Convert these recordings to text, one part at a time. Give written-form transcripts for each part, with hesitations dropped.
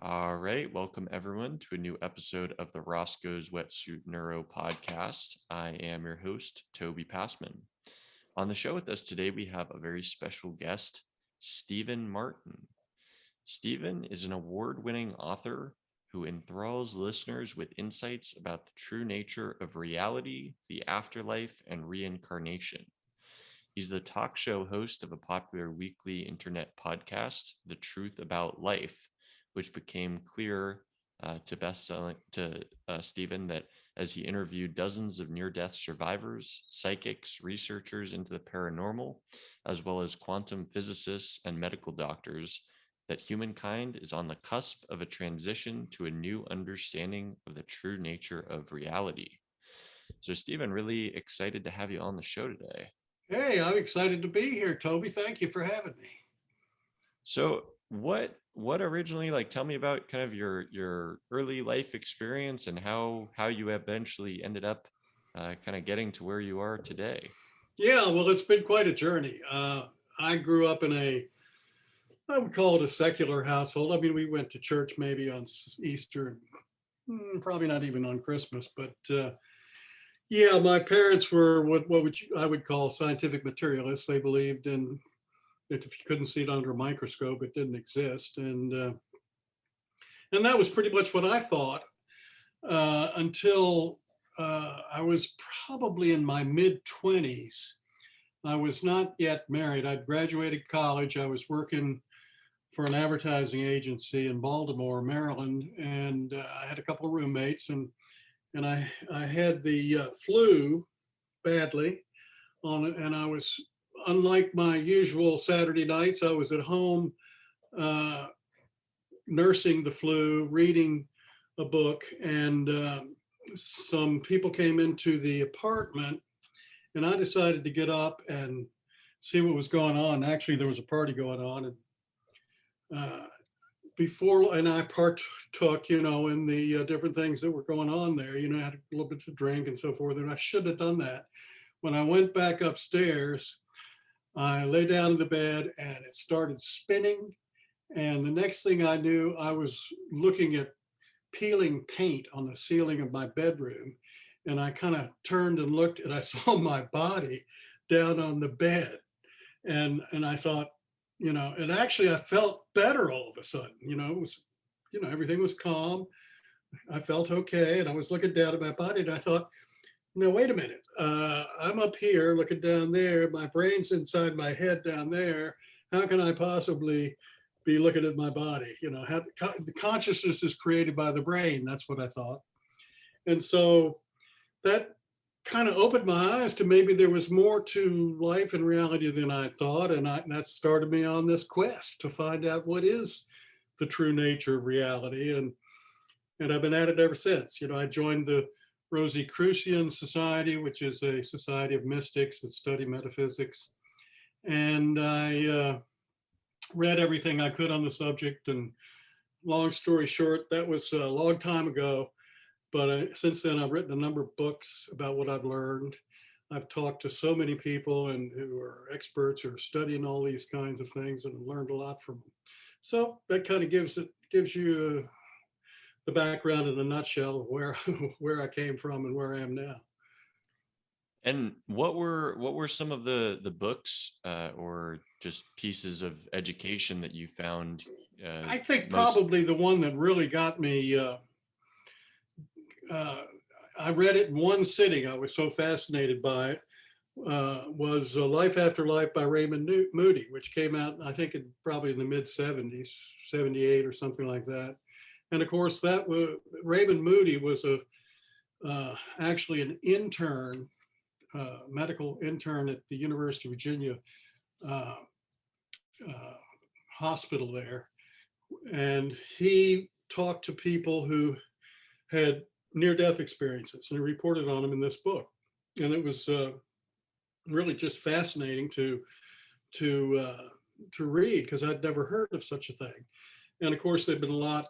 All right, welcome everyone to a new episode of the Roscoe's Wetsuit Neuro podcast. I am your host, Toby Passman. On the show with us today, we have a very special guest, Stephen Martin. Stephen is an award-winning author who enthralls listeners with insights about the true nature of reality, the afterlife, and reincarnation. He's the talk show host of a popular weekly internet podcast, The Truth About Life, which became clear to Stephen that as he interviewed dozens of near-death survivors, psychics, researchers into the paranormal, as well as quantum physicists and medical doctors, that humankind is on the cusp of a transition to a new understanding of the true nature of reality. So, Stephen, really excited to have you on the show today. Hey, I'm excited to be here, Toby. Thank you for having me. So, what originally, like, tell me about kind of your early life experience and how you eventually ended up kind of getting to where you are today. Yeah, well, it's been quite a journey. I grew up in I would call it a secular household. I mean, we went to church maybe on Easter, probably not even on Christmas, but yeah, my parents were I would call scientific materialists. They believed in that if you couldn't see it under a microscope, it didn't exist, and that was pretty much what I thought until I was probably in my mid-20s. I was not yet married. I'd graduated college. I was working for an advertising agency in Baltimore, Maryland, and I had a couple of roommates, and I had the flu badly on it, and I was, unlike my usual Saturday nights, I was at home nursing the flu, reading a book, and some people came into the apartment, and I decided to get up and see what was going on. Actually, there was a party going on, and I partook, in the different things that were going on there. I had a little bit to drink and so forth, and I shouldn't have done that. When I went back upstairs, I lay down in the bed and it started spinning. And the next thing I knew, I was looking at peeling paint on the ceiling of my bedroom. And I kind of turned and looked, and I saw my body down on the bed. And I thought, and actually I felt better all of a sudden. It was, everything was calm. I felt okay. And I was looking down at my body, and I thought, no, wait a minute. I'm up here looking down there. My brain's inside my head down there. How can I possibly be looking at my body? The consciousness is created by the brain. That's what I thought. And so that kind of opened my eyes to maybe there was more to life and reality than I thought. And that started me on this quest to find out what is the true nature of reality. And I've been at it ever since. I joined the Rosicrucian Society, which is a society of mystics that study metaphysics. And I read everything I could on the subject. And long story short, that was a long time ago. But since then, I've written a number of books about what I've learned. I've talked to so many people and who are experts who are studying all these kinds of things, and learned a lot from them. So that kind of gives you the background in a nutshell of where I came from and where I am now. And what were some of the books or just pieces of education that you found? I think probably the one that really got me. I read it in one sitting. I was so fascinated by it. Was Life After Life by Raymond Moody, which came out, I think, probably in the mid 70s, 78 or something like that. And of course, Raymond Moody was actually an intern, medical intern at the University of Virginia hospital there. And he talked to people who had near-death experiences, and he reported on them in this book. And it was really just fascinating to read, because I'd never heard of such a thing. And of course, there'd been a lot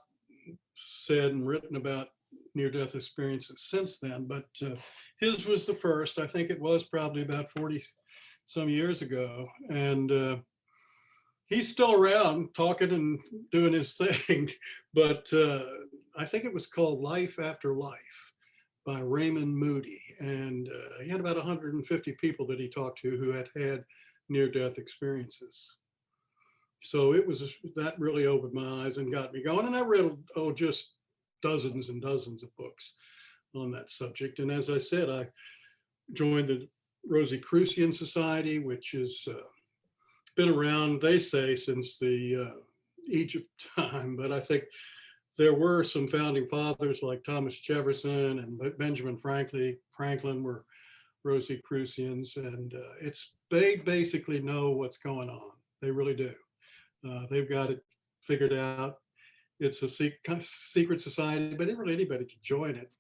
said and written about near-death experiences since then, but his was the first. I think it was probably about 40 some years ago. And he's still around talking and doing his thing. But I think it was called Life After Life by Raymond Moody. And he had about 150 people that he talked to who had had near-death experiences. So it was, that really opened my eyes and got me going. And I read, just dozens and dozens of books on that subject. And as I said, I joined the Rosicrucian Society, which has been around, they say, since the Egypt time. But I think there were some founding fathers like Thomas Jefferson and Benjamin Franklin were Rosicrucians. And they basically know what's going on. They really do. They've got it figured out. It's a secret society, but really anybody can join it.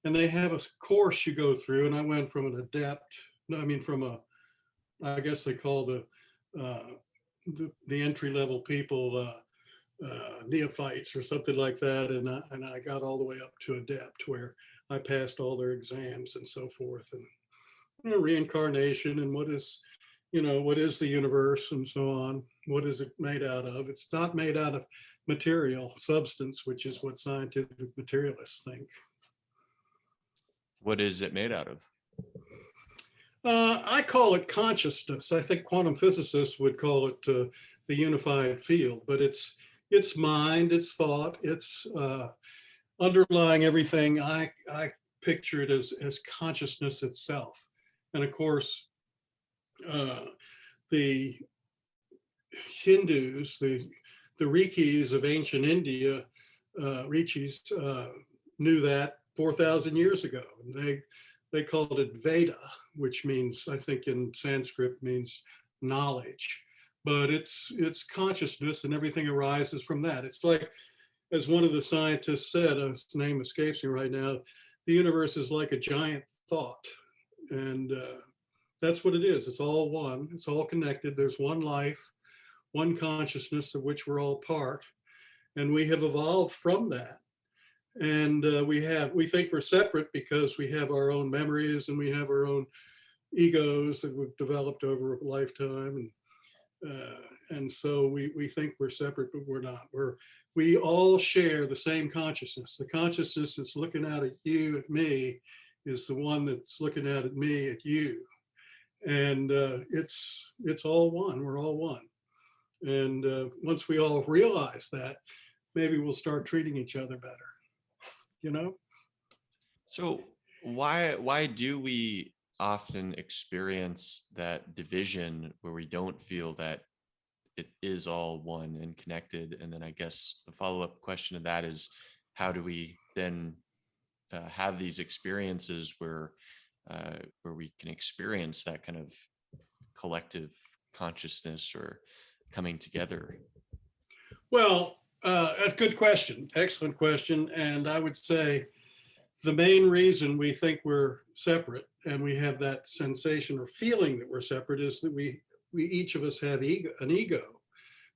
And they have a course you go through. And I went from an adept, I guess they call the entry level people neophytes or something like that. And I got all the way up to adept, where I passed all their exams and so forth. And reincarnation and what is the universe and so on. What is it made out of? It's not made out of material substance, which is what scientific materialists think. What is it made out of? I call it consciousness. I think quantum physicists would call it the unified field, but it's mind, it's thought, it's underlying everything. I picture it as consciousness itself. And of course, the Hindus, the Rikis of ancient India, Rishis, knew that 4,000 years ago. And they called it Veda, which means, I think in Sanskrit, means knowledge. But it's consciousness, and everything arises from that. It's like, as one of the scientists said, his name escapes me right now, the universe is like a giant thought. And that's what it is. It's all one. It's all connected. There's one life, one consciousness of which we're all part. And we have evolved from that. And we think we're separate because we have our own memories and we have our own egos that we've developed over a lifetime. And so we think we're separate, but we're not. We all share the same consciousness. The consciousness that's looking out at you, at me, is the one that's looking out at me, at you. And it's all one. We're all one. And once we all realize that, maybe we'll start treating each other better. So why do we often experience that division where we don't feel that it is all one and connected? And then I guess the follow-up question to that is, how do we then have these experiences where we can experience that kind of collective consciousness or coming together? Well, that's a good question. Excellent question. And I would say the main reason we think we're separate and we have that sensation or feeling that we're separate is that we each of us have an ego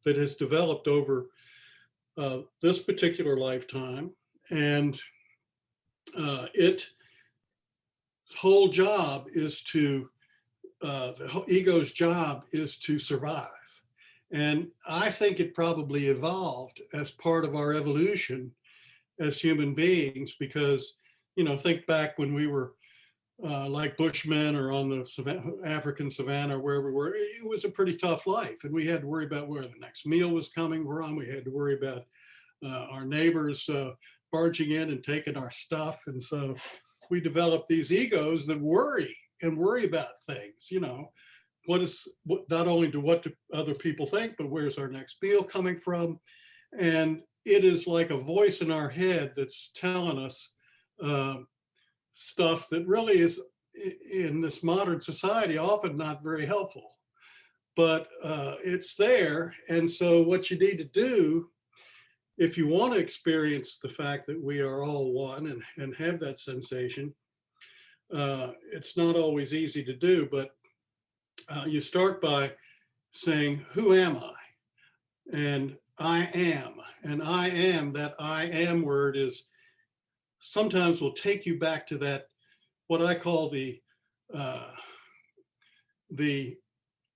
that has developed over this particular lifetime. And its whole job is the ego's job is to survive. And I think it probably evolved as part of our evolution as human beings, because, think back when we were like Bushmen or on the African savannah, where we were, it was a pretty tough life. And we had to worry about where the next meal was coming from. We had to worry about our neighbors barging in and taking our stuff. And so we developed these egos that worry about things, not only what do other people think, but where's our next meal coming from? And it is like a voice in our head that's telling us stuff that really is, in this modern society, often not very helpful. But it's there. And so what you need to do, if you want to experience the fact that we are all one and have that sensation, it's not always easy to do, but you start by saying, who am I? And I am. And I am, that I am word is sometimes will take you back to that, what I call the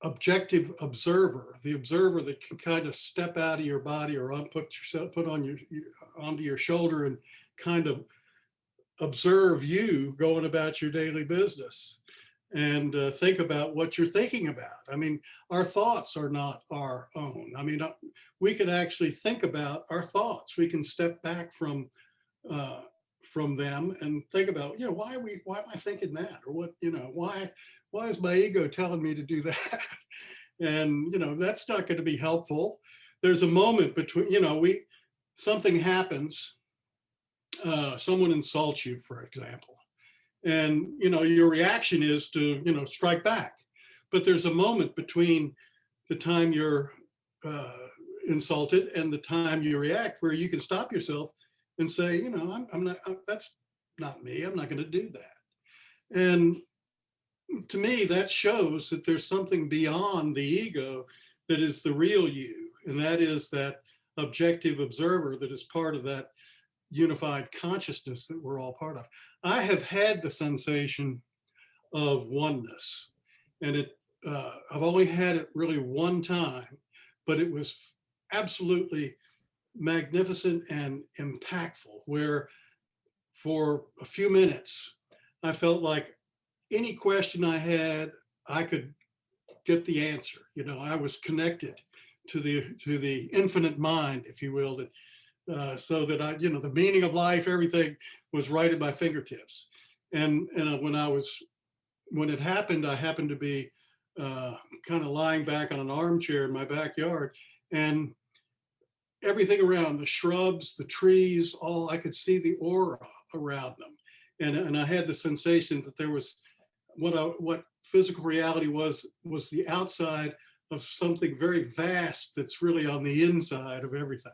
objective observer, the observer that can kind of step out of your body or put on onto your shoulder and kind of observe you going about your daily business and think about what you're thinking about. I mean, our thoughts are not our own. I mean, we can actually think about our thoughts. We can step back from them and think about, why am I thinking that? Or what, why is my ego telling me to do that? And, that's not going to be helpful. There's a moment between, something happens, someone insults you, for example, and, your reaction is to, strike back. But there's a moment between the time you're insulted and the time you react where you can stop yourself and say, I'm not, that's not me. I'm not going to do that. And to me, that shows that there's something beyond the ego that is the real you. And that is that objective observer that is part of that unified consciousness that we're all part of. I have had the sensation of oneness, and I've only had it really one time, but it was absolutely magnificent and impactful, where for a few minutes, I felt like any question I had, I could get the answer. I was connected to the infinite mind, if you will, that so that I, the meaning of life, everything was right at my fingertips. And when it happened, I happened to be kind of lying back on an armchair in my backyard, and everything around, the shrubs, the trees, all, I could see the aura around them. And I had the sensation that there was what physical reality was the outside of something very vast that's really on the inside of everything.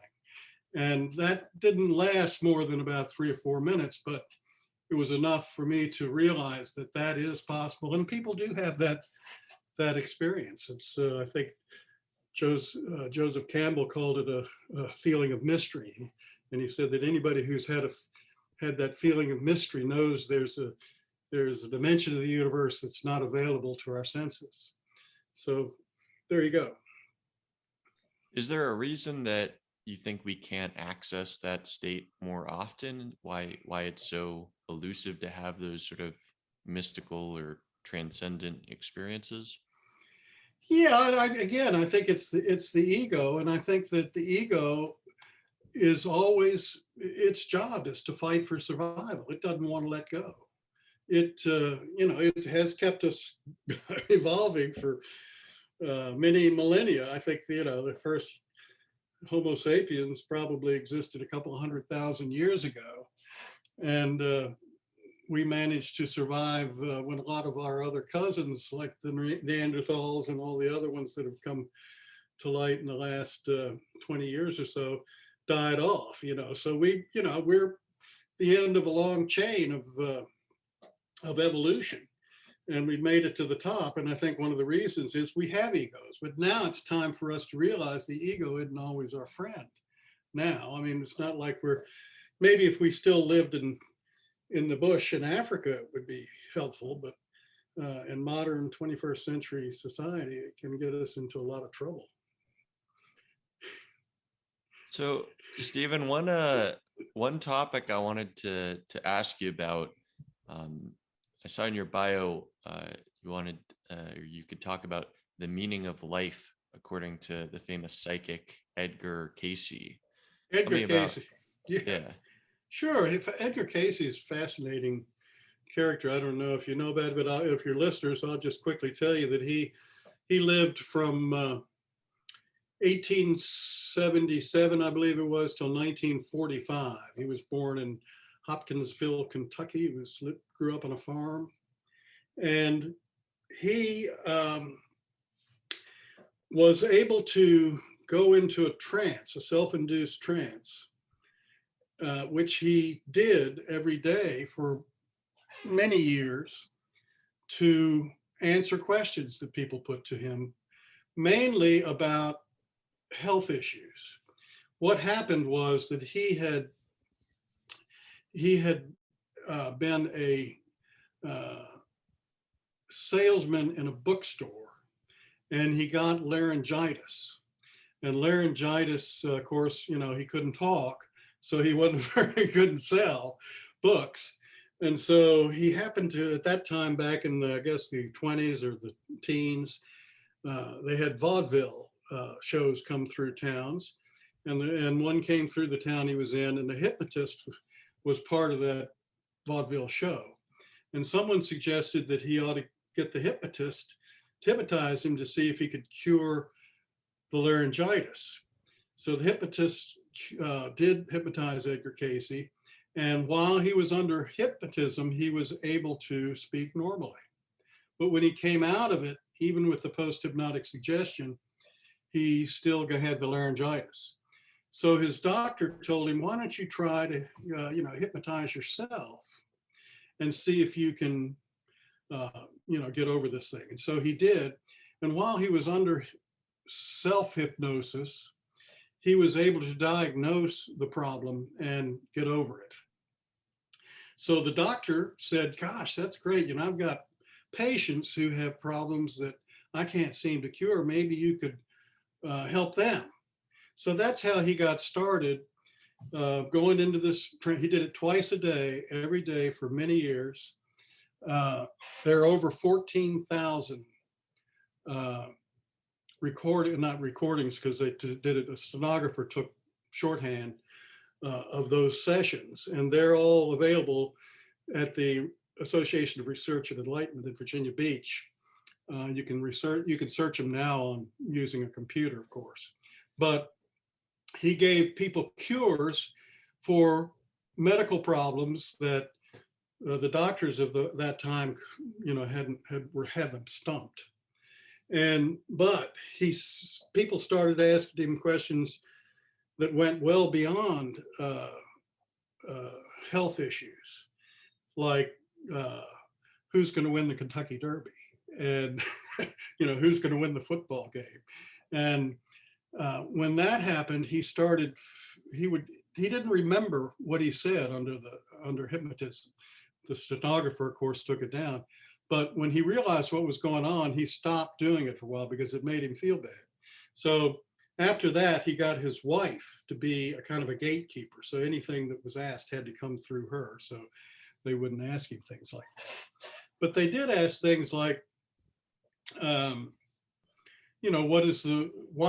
And that didn't last more than about 3 or 4 minutes, but it was enough for me to realize that that is possible. And people do have that experience. It's, I think, Joseph Campbell called it a feeling of mystery. And he said that anybody who's had that feeling of mystery knows there's a dimension of the universe that's not available to our senses. So there you go. Is there a reason that you think we can't access that state more often? Why it's so elusive to have those sort of mystical or transcendent experiences? Yeah, I think it's the ego, and I think that the ego is always, its job is to fight for survival. It doesn't want to let go. It it has kept us evolving for many millennia. I think the first Homo sapiens probably existed a couple 100,000 years ago, and we managed to survive when a lot of our other cousins, like the Neanderthals and all the other ones that have come to light in the last 20 years or so, died off. So we're the end of a long chain of evolution, and we made it to the top. And I think one of the reasons is we have egos, but now it's time for us to realize the ego isn't always our friend. Now, I mean, it's not like maybe if we still lived in the bush in Africa, it would be helpful, but in modern 21st century society, it can get us into a lot of trouble. So, Stephen, one topic I wanted to ask you about. I saw in your bio you could talk about the meaning of life according to the famous psychic Edgar Cayce. Edgar Cayce, yeah. Sure. Edgar Cayce is a fascinating character. I don't know if you know about it, but if you're listeners, I'll just quickly tell you that he lived from 1877, I believe it was, till 1945. He was born in Hopkinsville, Kentucky. He grew up on a farm, and he was able to go into a trance, a self-induced trance, which he did every day for many years to answer questions that people put to him, mainly about health issues. What happened was that he had been a salesman in a bookstore, and he got laryngitis. And laryngitis, of course, he couldn't talk, so he wasn't very good at sell books. And so he happened to, at that time, back in the, I guess, the 20s or the teens, they had vaudeville shows come through towns. And one came through the town he was in, and the hypnotist was part of that vaudeville show. And someone suggested that he ought to get the hypnotist to hypnotize him to see if he could cure the laryngitis. So the hypnotist did hypnotize Edgar Cayce. And while he was under hypnotism, he was able to speak normally. But when he came out of it, even with the post-hypnotic suggestion, he still had the laryngitis. So his doctor told him, why don't you try to, hypnotize yourself and see if you can, get over this thing. And so he did. And while he was under self-hypnosis, he was able to diagnose the problem and get over it. So the doctor said, gosh, that's great. I've got patients who have problems that I can't seem to cure. Maybe you could help them. So that's how he got started going into this. He did it twice a day, every day for many years. There are over 14,000 not recordings, because they did it, a stenographer took shorthand of those sessions, and they're all available at the Association of Research and Enlightenment in Virginia Beach. You can search them now on using a computer, of course. But he gave people cures for medical problems that the doctors of that time, had them stumped. But people started asking him questions that went well beyond health issues, like who's going to win the Kentucky Derby, and who's going to win the football game. And when that happened, he didn't remember what he said under hypnotism. The stenographer, of course, took it down. But when he realized what was going on, he stopped doing it for a while because it made him feel bad. So after that, he got his wife to be a kind of a gatekeeper. So anything that was asked had to come through her. So they wouldn't ask him things like that. But they did ask things like, why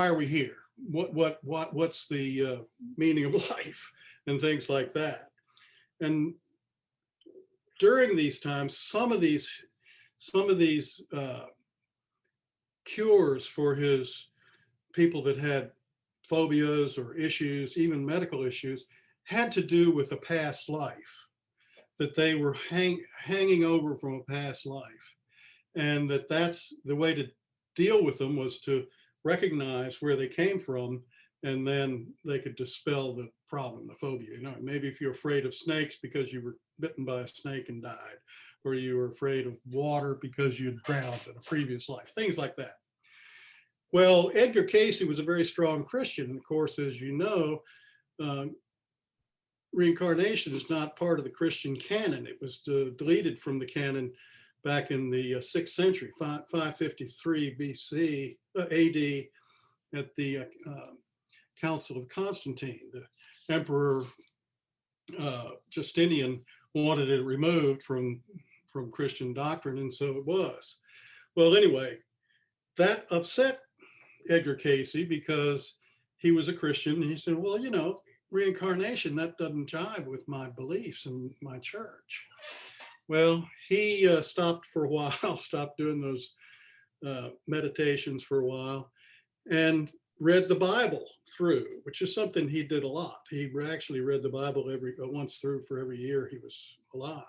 are we here? What's the meaning of life, and things like that. And during these times, some of these cures for his people that had phobias or issues, even medical issues, had to do with a past life, that they were hanging over from a past life. And that's the way to deal with them, was to recognize where they came from, and then they could dispel the problem, the phobia. Maybe if you're afraid of snakes because you were bitten by a snake and died, or you were afraid of water because you drowned in a previous life, things like that. Well, Edgar Cayce was a very strong Christian. And of course, as you know, reincarnation is not part of the Christian canon. It was deleted from the canon back in the 6th century, 553 BC, AD, at the Council of Constantine. The Emperor Justinian wanted it removed from Christian doctrine, and so it was. Well, anyway, that upset Edgar Cayce because he was a Christian, and he said, well, reincarnation, that doesn't jive with my beliefs and my church. Well, he stopped for a while, stopped doing those meditations for a while, and read the Bible through, which is something he did a lot. He actually read the Bible once through for every year he was alive,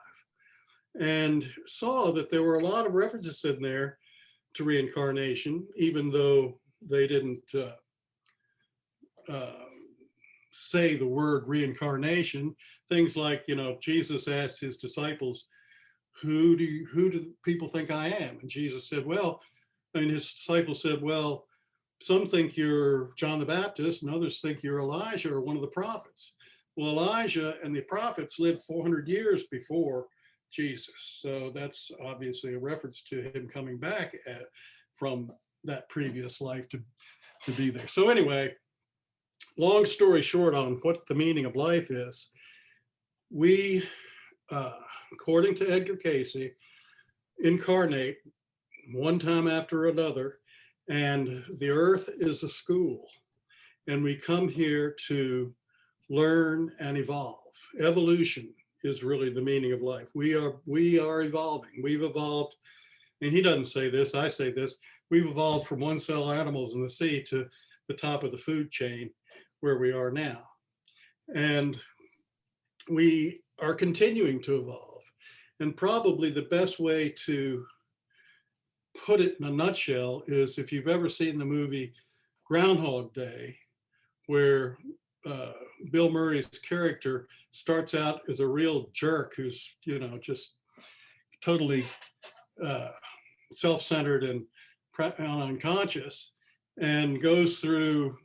and saw that there were a lot of references in there to reincarnation, even though they didn't say the word reincarnation. Things like, Jesus asked his disciples, who do people think I am? And Jesus said, his disciples said, well, some think you're John the Baptist, and others think you're Elijah or one of the prophets. Well, Elijah and the prophets lived 400 years before Jesus. So that's obviously a reference to him coming back from that previous life to be there. So anyway, long story short on what the meaning of life is, we, according to Edgar Cayce, incarnate one time after another, and the earth is a school, and we come here to learn and evolve. Evolution is really the meaning of life. We are evolving. We've evolved, and he doesn't say this, I say this, we've evolved from one cell animals in the sea to the top of the food chain where we are now. And we are continuing to evolve. And probably the best way to put it in a nutshell is if you've ever seen the movie Groundhog Day, where Bill Murray's character starts out as a real jerk who's, just totally self-centered and unconscious, and goes through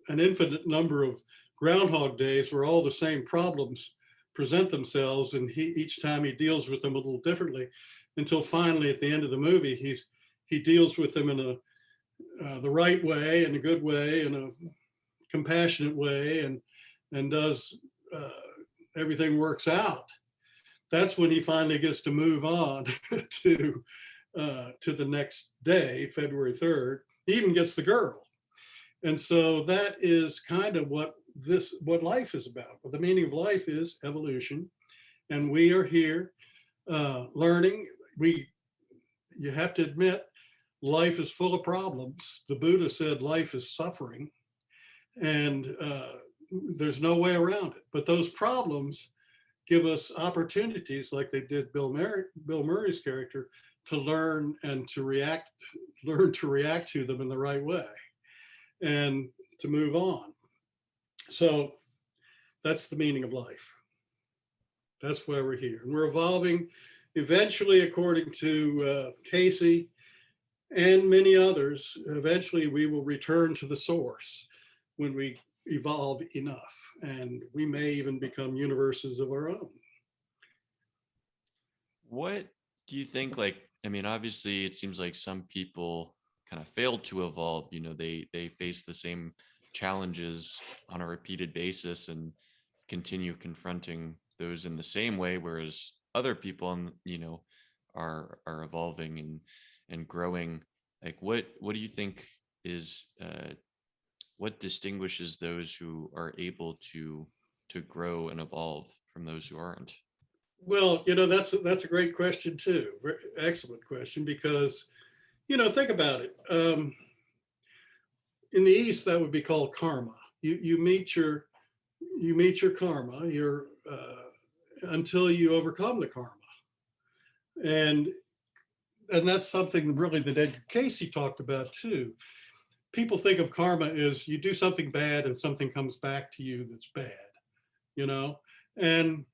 an infinite number of Groundhog Days where all the same problems present themselves, and each time he deals with them a little differently, until finally at the end of the movie he deals with them in the right way, in a good way, in a compassionate way, and does everything works out. That's when he finally gets to move on to the next day, February 3rd. He even gets the girl. And so that is kind of what life is about. But the meaning of life is evolution. And we are here learning. You have to admit, life is full of problems. The Buddha said life is suffering, and there's no way around it. But those problems give us opportunities, like they did Bill Murray's character, to learn to react to them in the right way and to move on. So that's the meaning of life. That's why we're here. And we're evolving eventually, according to Cayce and many others, eventually we will return to the source when we evolve enough, and we may even become universes of our own. What do you think, obviously it seems like some people kind of fail to evolve, they face the same challenges on a repeated basis and continue confronting those in the same way, whereas other people, are evolving and growing. Like, what do you think is what distinguishes those who are able to grow and evolve from those who aren't? Well, that's a great question too. Excellent question, because think about it. In the East, that would be called karma. You meet your karma. Until you overcome the karma, and that's something really that Edgar Cayce talked about too. People think of karma as you do something bad and something comes back to you that's bad, and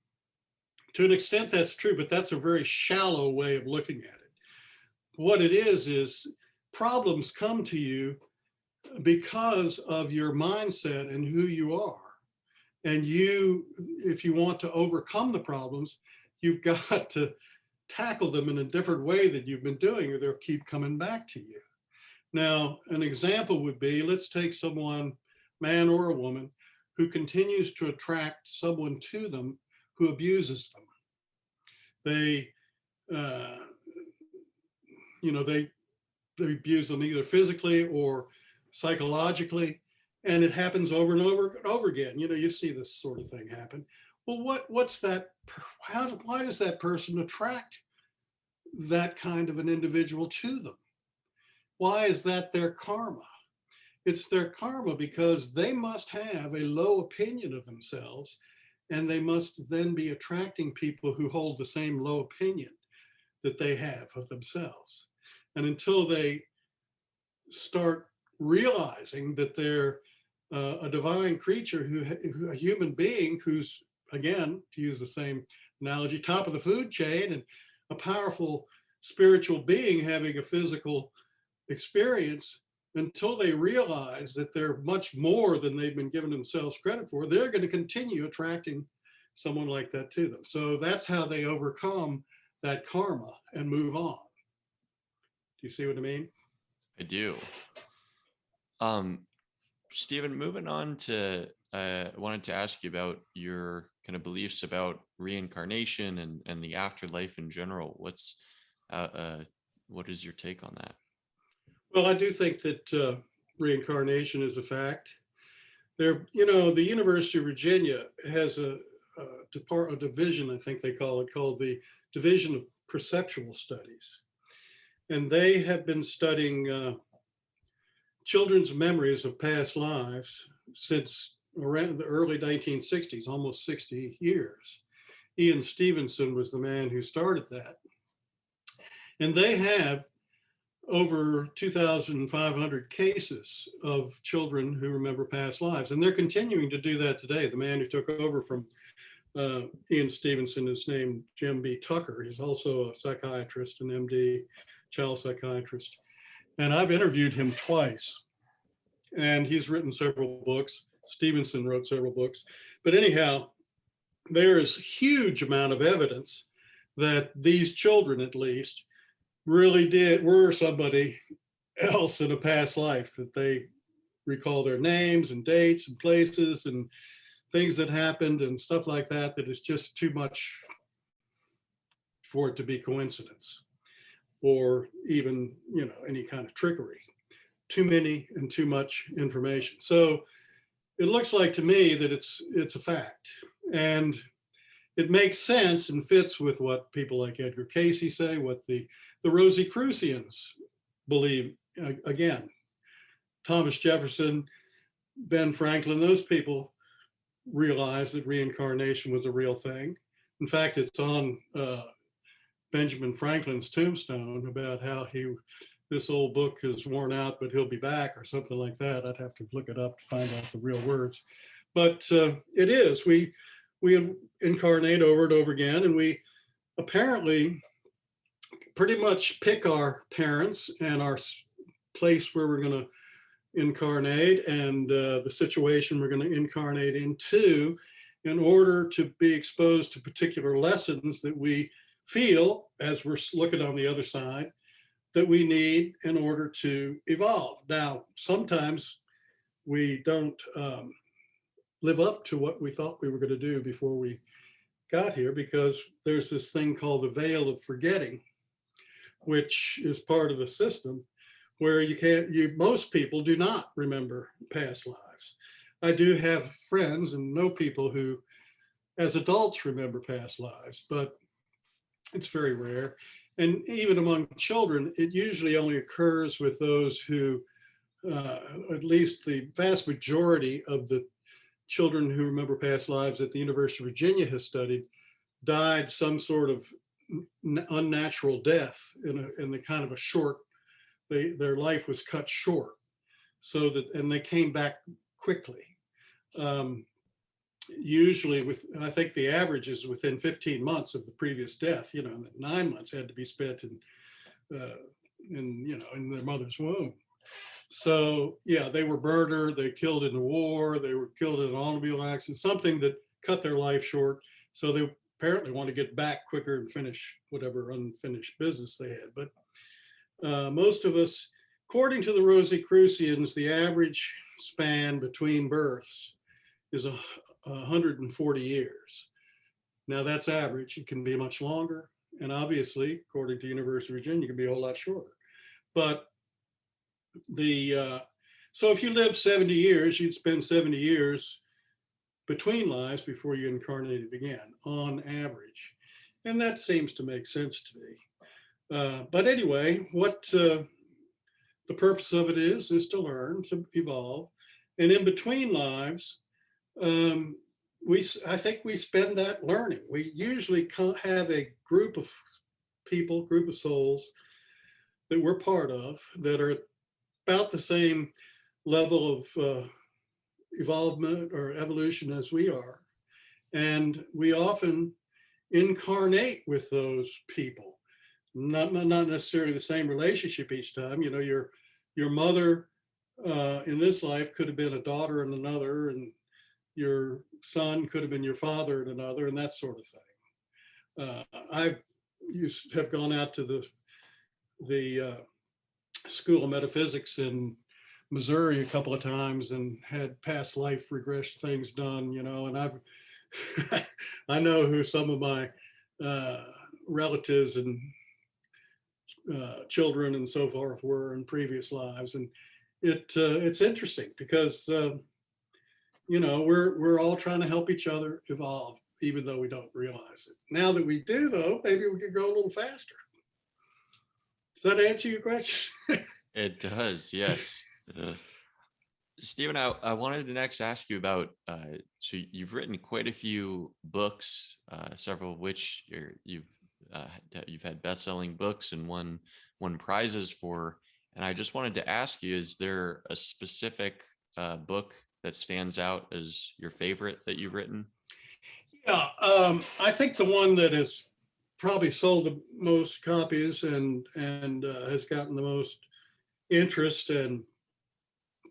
to an extent that's true, but that's a very shallow way of looking at it. What it is problems come to you because of your mindset and who you are. And if you want to overcome the problems, you've got to tackle them in a different way than you've been doing, or they'll keep coming back to you. Now, an example would be, let's take someone, man or a woman, who continues to attract someone to them who abuses them. They abuse them either physically or psychologically, and it happens over and over and over again. You see this sort of thing happen. Well, what's that? Why does that person attract that kind of an individual to them? Why is that their karma? It's their karma because they must have a low opinion of themselves, and they must then be attracting people who hold the same low opinion that they have of themselves. And until they start realizing that they're a divine creature, a human being who's, again, to use the same analogy, top of the food chain, and a powerful spiritual being having a physical experience, until they realize that they're much more than they've been giving themselves credit for, they're going to continue attracting someone like that to them. So that's how they overcome that karma and move on. Do you see what I mean? I do. Um, Stephen, moving on to, I wanted to ask you about your kind of beliefs about reincarnation and the afterlife in general. Uh, uh, what is your take on that? Well, I do think that reincarnation is a fact. The University of Virginia has a division, I think they call it, called the Division of Perceptual Studies. And they have been studying children's memories of past lives since around the early 1960s, almost 60 years. Ian Stevenson was the man who started that. And they have over 2,500 cases of children who remember past lives. And they're continuing to do that today. The man who took over from Ian Stevenson is named Jim B. Tucker. He's also a psychiatrist, an MD, child psychiatrist. And I've interviewed him twice. And he's written several books. Stevenson wrote several books. But anyhow, there is huge amount of evidence that these children, at least, were somebody else in a past life, that they recall their names and dates and places and things that happened and stuff like that, that is just too much for it to be coincidence or even, any kind of trickery. Too many and too much information. So it looks like to me that it's a fact. And it makes sense and fits with what people like Edgar Cayce say, what the Rosicrucians believe. Again, Thomas Jefferson, Ben Franklin, those people realized that reincarnation was a real thing. In fact, it's on Benjamin Franklin's tombstone about how this old book is worn out, but he'll be back, or something like that. I'd have to look it up to find out the real words. But it is. We incarnate over and over again, and we apparently pretty much pick our parents and our place where we're going to incarnate and the situation we're going to incarnate into in order to be exposed to particular lessons that we feel, as we're looking on the other side, that we need in order to evolve. Now, sometimes we don't live up to what we thought we were going to do before we got here, because there's this thing called the veil of forgetting, which is part of the system where most people do not remember past lives. I do have friends and know people who, as adults, remember past lives, but it's very rare. And even among children, it usually only occurs with those who, at least the vast majority of the children who remember past lives that the University of Virginia has studied, died some sort of unnatural death in the kind of a short, their life was cut short, and they came back quickly. Usually I think the average is within 15 months of the previous death, and 9 months had to be spent in their mother's womb. So yeah, they were murdered, they killed in the war, they were killed in an automobile accident, something that cut their life short. So they apparently want to get back quicker and finish whatever unfinished business they had. But most of us, according to the Rosicrucians, the average span between births is 140 years. Now that's average. It can be much longer. And obviously, according to University of Virginia, it can be a whole lot shorter. But so if you live 70 years, you'd spend 70 years between lives before you incarnated again, on average. And that seems to make sense to me. But anyway, what the purpose of it is to learn, to evolve. And in between lives, I think we spend that learning. We usually have a group of people, group of souls that we're part of that are about the same level of evolvement or evolution as we are. And we often incarnate with those people, not necessarily the same relationship each time. Your mother in this life could have been a daughter in another, and your son could have been your father in another, and that sort of thing. I have gone out to the School of Metaphysics in Missouri a couple of times and had past life regression things done, and I've I know who some of my uh, relatives and children and so forth were in previous lives, and it's interesting because we're all trying to help each other evolve, even though we don't realize it. Now that we do, though, maybe we could go a little faster. Does that answer your question? It does, yes. Stephen, I wanted to next ask you about, so you've written quite a few books, several of which uh, you've had best-selling books and won prizes for. And I just wanted to ask you, is there a specific book that stands out as your favorite that you've written? Yeah, I think the one that has probably sold the most copies and has gotten the most interest and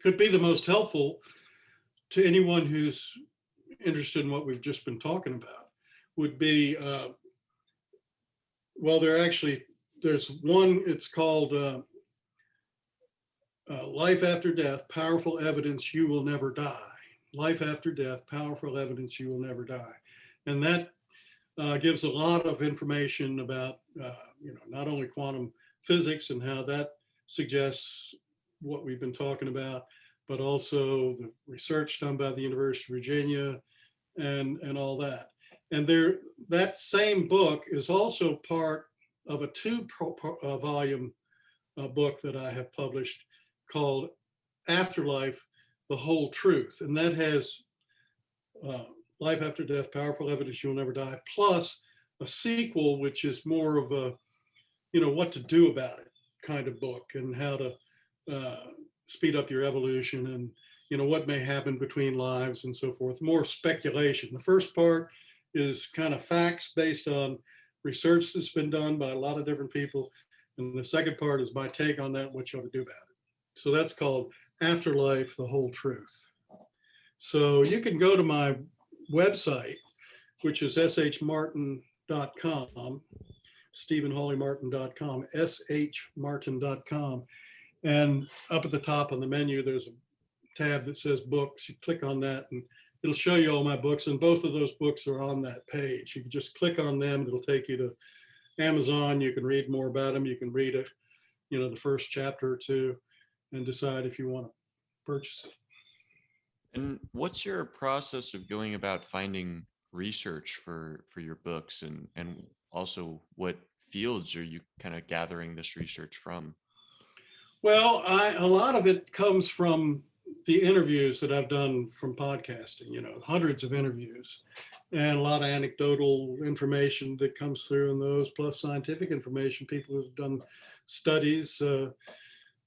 could be the most helpful to anyone who's interested in what we've just been talking about would be, well, there's one, it's called Life After Death, Powerful Evidence You Will Never Die. Life After Death, Powerful Evidence You Will Never Die. And that gives a lot of information about, not only quantum physics and how that suggests what we've been talking about, but also the research done by the University of Virginia and all that. And that same book is also part of a two-volume book that I have published called Afterlife, The Whole Truth. And that has Life After Death, Powerful Evidence You'll Never Die, plus a sequel, which is more of a, what to do about it kind of book, and how to speed up your evolution, and, what may happen between lives and so forth. More speculation. The first part is kind of facts based on research that's been done by a lot of different people. And the second part is my take on that, what you ought to do about it. So that's called Afterlife, The Whole Truth. So you can go to my website, which is shmartin.com, stephenhawleymartin.com, shmartin.com. And up at the top on the menu, there's a tab that says books. You click on that and it'll show you all my books. And both of those books are on that page. You can just click on them. It'll take you to Amazon. You can read more about them. You can read it, the first chapter or two, and decide if you want to purchase it. And what's your process of going about finding research for your books, and also what fields are you kind of gathering this research from? Well, a lot of it comes from the interviews that I've done from podcasting, hundreds of interviews, and a lot of anecdotal information that comes through in those, plus scientific information. People who've done studies,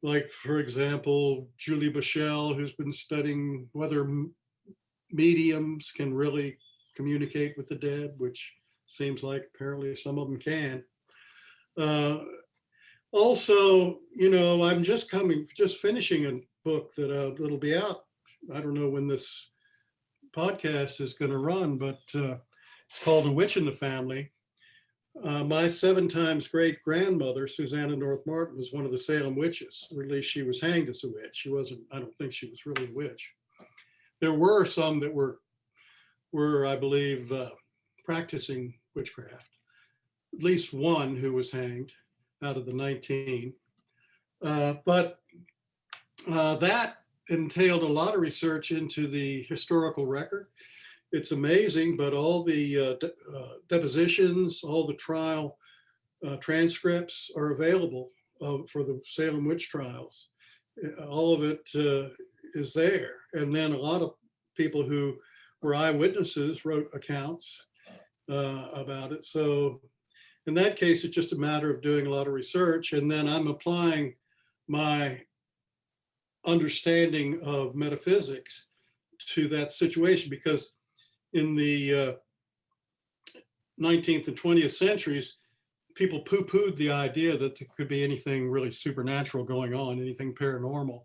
like, for example, Julie Bichelle, who's been studying whether mediums can really communicate with the dead, which seems like apparently some of them can. Also, I'm just finishing a book that'll be out. I don't know when this podcast is going to run, but it's called A Witch in the Family. My 7 times great grandmother, Susanna North Martin, was one of the Salem witches, or at least she was hanged as a witch. She wasn't, I don't think she was really a witch. There were some that were I believe, practicing witchcraft. At least one who was hanged out of the 19. But that entailed a lot of research into the historical record. It's amazing, but all the depositions, all the trial transcripts are available for the Salem witch trials. All of it is there. And then a lot of people who were eyewitnesses wrote accounts about it. So in that case, it's just a matter of doing a lot of research. And then I'm applying my understanding of metaphysics to that situation, because in the 19th and 20th centuries, people poo-pooed the idea that there could be anything really supernatural going on, anything paranormal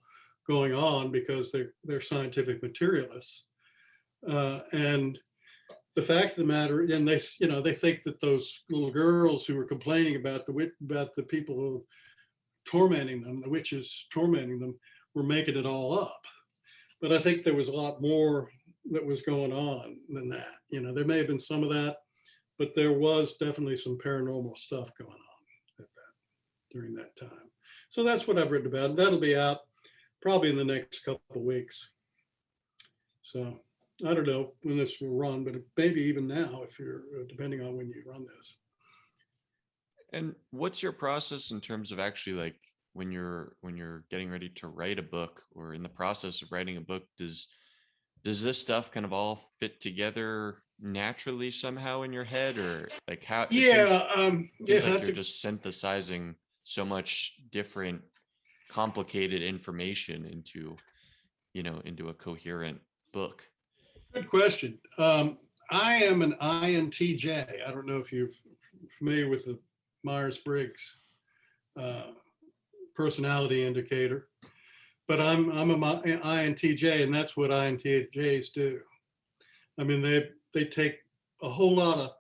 going on, because they're scientific materialists. And the fact of the matter, and they think that those little girls who were complaining about the people who tormenting them, the witches tormenting them, were making it all up. But I think there was a lot more that was going on than that. You know, there may have been some of that, but there was definitely some paranormal stuff going on at that, during that time. So that's what I've written about. That'll be out probably in the next couple of weeks. So I don't know when this will run, but maybe even now, if you're depending on when you run this. And what's your process in terms of actually like when you're getting ready to write a book or in the process of writing a book, does this stuff kind of all fit together naturally somehow in your head, or like how it Yeah, seems yeah, like you're just synthesizing so much different complicated information into, into a coherent book? good question. I am an INTJ. I don't know if you're familiar with the Myers-Briggs uh, personality indicator, but I'm a INTJ, and that's what INTJs do. I mean, they take a whole lot of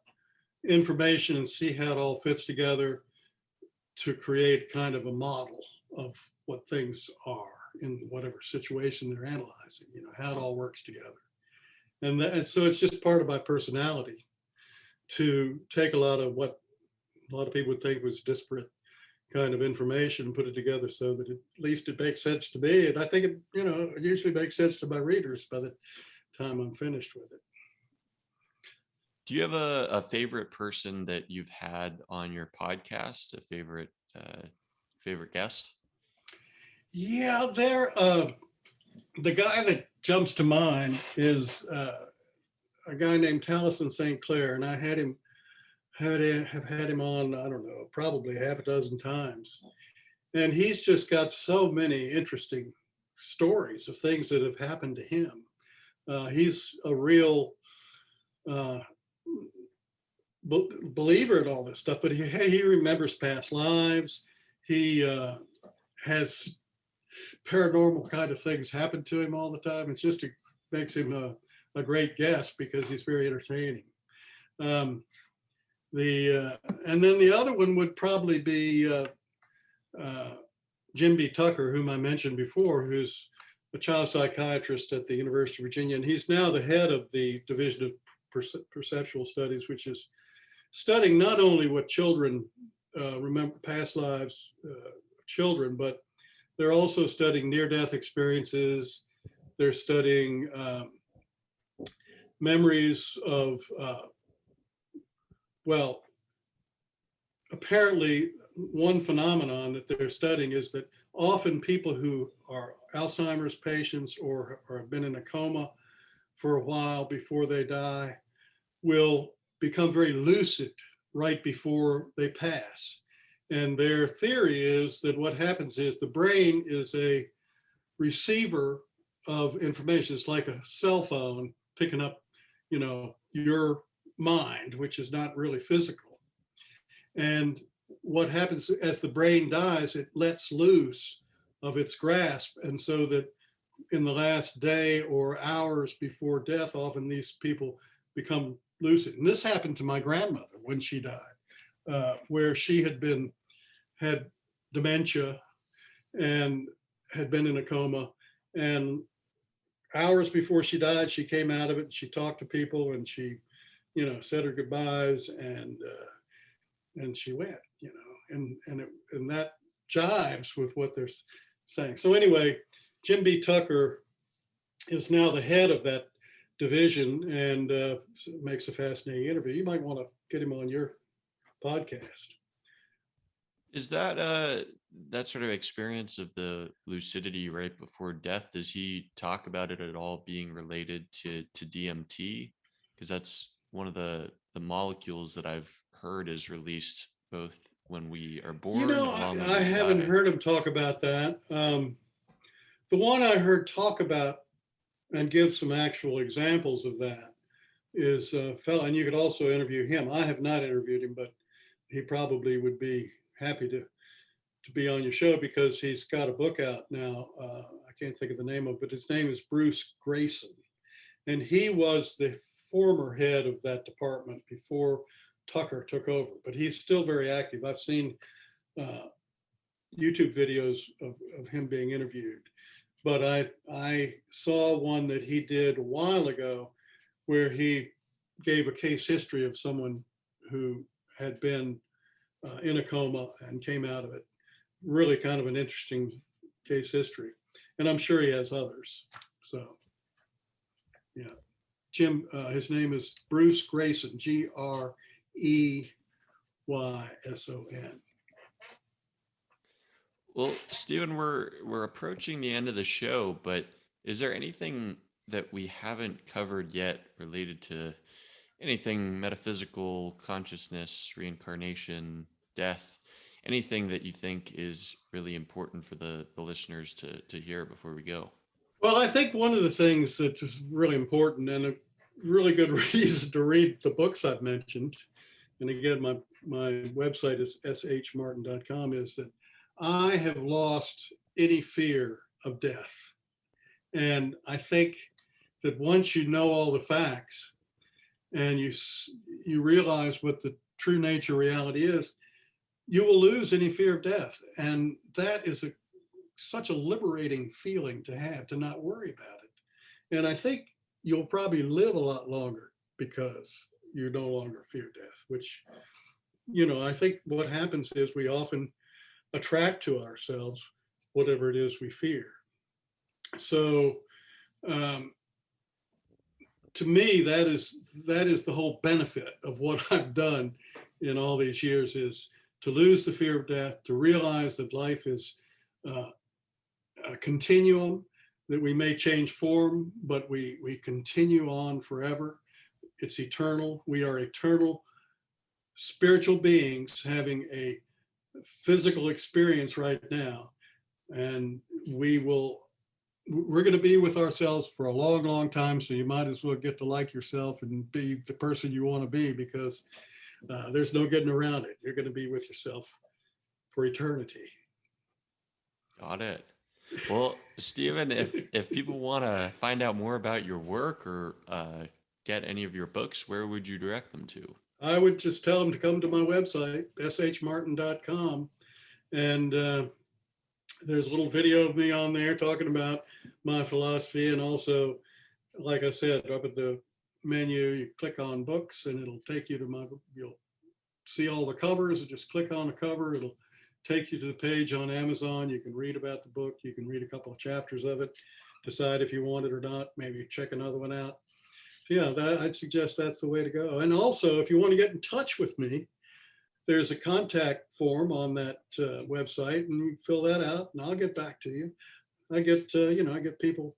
information and see how it all fits together to create kind of a model of what things are in whatever situation they're analyzing, you know, how it all works together. And so it's just part of my personality to take a lot of what a lot of people would think was disparate kind of information and put it together so that at least it makes sense to me. And I think it, you know, it usually makes sense to my readers by the time I'm finished with it. Do you have a favorite person that you've had on your podcast, a favorite guest? Yeah, the guy that jumps to mind is a guy named Taliesin St. Clair, and I have had him on, I don't know, probably half a dozen times. And he's just got so many interesting stories of things that have happened to him. He's a real believer in all this stuff, but he remembers past lives. He has paranormal kind of things happen to him all the time. It's just makes him a great guest because he's very entertaining. And then the other one would probably be Jim B. Tucker, whom I mentioned before, who's a child psychiatrist at the University of Virginia, and he's now the head of the Division of Perceptual Studies, which is studying not only what children remember, past lives of children, but they're also studying near-death experiences. They're studying memories of, well, apparently one phenomenon that they're studying is that often people who are Alzheimer's patients or have been in a coma for a while before they die will become very lucid right before they pass. And their theory is that what happens is the brain is a receiver of information. It's like a cell phone picking up, you know, your mind, which is not really physical. And what happens as the brain dies, it lets loose of its grasp. And so that in the last day or hours before death, often these people become lucid. And this happened to my grandmother when she died, where she had dementia and had been in a coma. And hours before she died, she came out of it and she talked to people and she, you know, said her goodbyes and she went, you know, and that jives with what they're saying. So anyway, Jim B. Tucker is now the head of that division and makes a fascinating interview. You might want to get him on your podcast. Is that that sort of experience of the lucidity right before death, does he talk about it at all being related to DMT? Because that's one of the molecules that I've heard is released both when we are born, You know, along when I we haven't die. heard him talk about that. The one I heard talk about and give some actual examples of that is a fellow, and you could also interview him. I have not interviewed him, but he probably would be happy to be on your show because he's got a book out now. I can't think of the name of it, but his name is Bruce Grayson. And he was the former head of that department before Tucker took over, but he's still very active. I've seen YouTube videos of him being interviewed. But I saw one that he did a while ago where he gave a case history of someone who had been in a coma and came out of it. Really kind of an interesting case history. And I'm sure he has others. So, yeah. Jim, his name is Bruce Grayson, Greyson. Well, Stephen, we're approaching the end of the show, but is there anything that we haven't covered yet related to anything metaphysical, consciousness, reincarnation, death, anything that you think is really important for the listeners to hear before we go? Well, I think one of the things that is really important and a really good reason to read the books I've mentioned, and again, my website is shmartin.com, is that I have lost any fear of death. And I think that once you know all the facts and you realize what the true nature reality is, you will lose any fear of death. And that is such a liberating feeling to have, to not worry about it. And I think you'll probably live a lot longer because you no longer fear death, which, I think what happens is we often attract to ourselves whatever it is we fear. So, to me, that is the whole benefit of what I've done in all these years, is to lose the fear of death, to realize that life is a continuum, that we may change form, but we continue on forever. It's eternal. We are eternal spiritual beings having a physical experience right now. And we're going to be with ourselves for a long, long time. So you might as well get to like yourself and be the person you want to be, because there's no getting around it. You're going to be with yourself for eternity. Got it. Well, Stephen, if people want to find out more about your work or get any of your books, where would you direct them to? I would just tell them to come to my website, shmartin.com. And there's a little video of me on there talking about my philosophy. And also, like I said, up at the menu, you click on books and it'll take you to you'll see all the covers. And just click on the cover. It'll take you to the page on Amazon. You can read about the book. You can read a couple of chapters of it, decide if you want it or not, maybe check another one out. So yeah, I'd suggest that's the way to go. And also, if you want to get in touch with me, there's a contact form on that website, and you fill that out, and I'll get back to you. I get people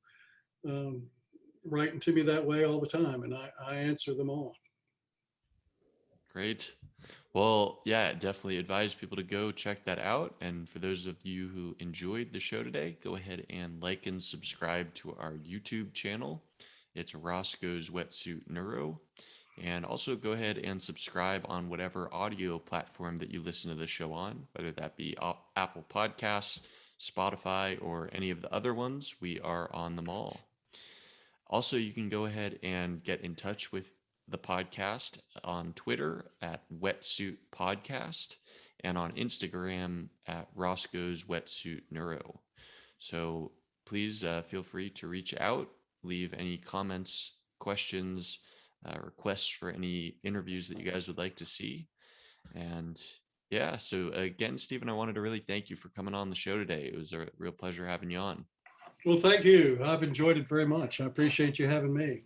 writing to me that way all the time, and I answer them all. Great. Well, yeah, definitely advise people to go check that out. And for those of you who enjoyed the show today, go ahead and like and subscribe to our YouTube channel. It's Roscoe's Wetsuit Neuro. And also go ahead and subscribe on whatever audio platform that you listen to the show on, whether that be Apple Podcasts, Spotify, or any of the other ones. We are on them all. Also, you can go ahead and get in touch with the podcast on Twitter at Wetsuit Podcast and on Instagram at Roscoe's Wetsuit Neuro. So please feel free to reach out, leave any comments, questions, requests for any interviews that you guys would like to see. And yeah, so again, Stephen, I wanted to really thank you for coming on the show today. It was a real pleasure having you on. Well, thank you. I've enjoyed it very much. I appreciate you having me.